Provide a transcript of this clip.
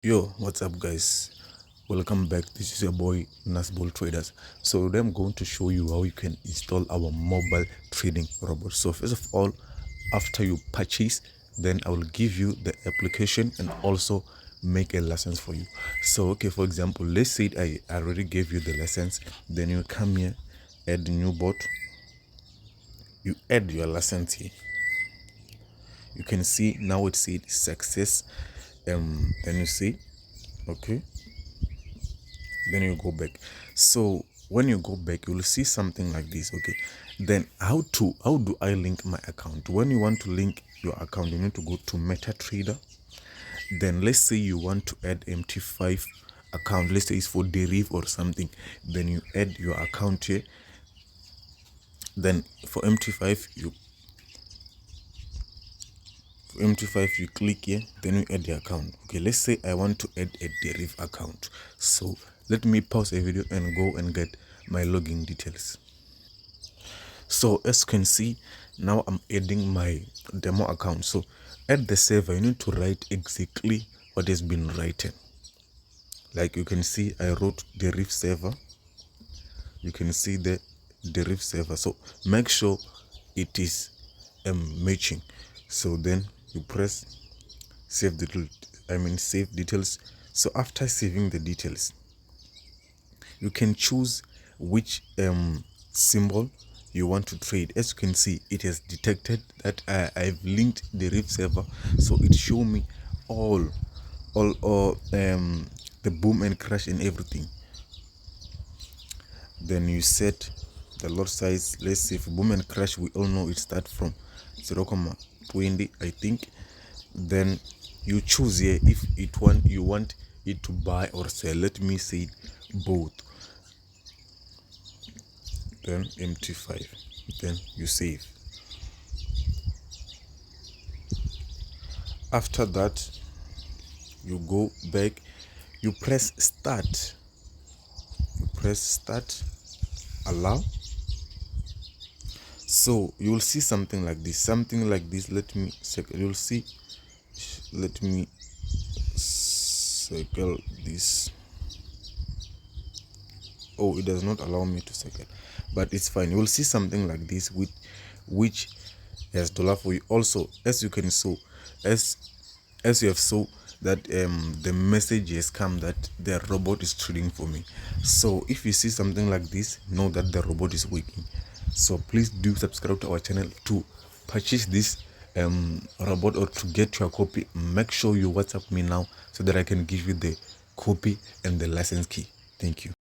Yo, what's up, guys? Welcome back. This is your boy Nasbol Traders. So today I'm going to show you how you can install our mobile trading robot. So first of all, after you purchase, then I will give you the application and also make a license for you. So okay, for example, let's say I already gave you the license. Then you come here, add new bot. You add your license here. You can see now it said success. Then you see, okay, then you go back. So when you go back, you'll see something like this. Okay, then how do I link my account? When you want to link your account, you need to go to MetaTrader. Then let's say you want to add MT5 account, let's say it's for deriv or something, then you add your account here. Then for MT5 you click here, then you add the account. Okay, let's say I want to add a deriv account. So let me pause the video and go and get my login details. So as you can see, now I'm adding my demo account. So at the server, you need to write exactly what has been written. Like you can see, I wrote deriv server. You can see the deriv server. So make sure it is matching. So then you press save details. So after saving the details, you can choose which symbol you want to trade. As you can see, it has detected that I've linked the deriv server, so it show me all the boom and crash and everything. Then you set the lot size. Let's say for boom and crash, we all know it start from 0.20, I think. Then you choose here if you want it to buy or sell. Let me say both. Then MT5, then you save. After that, you go back, you press start, allow. So you will see something like this. Let me circle. You'll see, let me circle this. Oh, it does not allow me to circle, but it's fine. You will see something like this with which has dollar for you. Also, as you can saw, as you have saw that the message has come that the robot is trading for me. So if you see something like this, know that the robot is working. So please do subscribe to our channel to purchase this robot or to get your copy. Make sure you WhatsApp me now so that I can give you the copy and the license key. Thank you.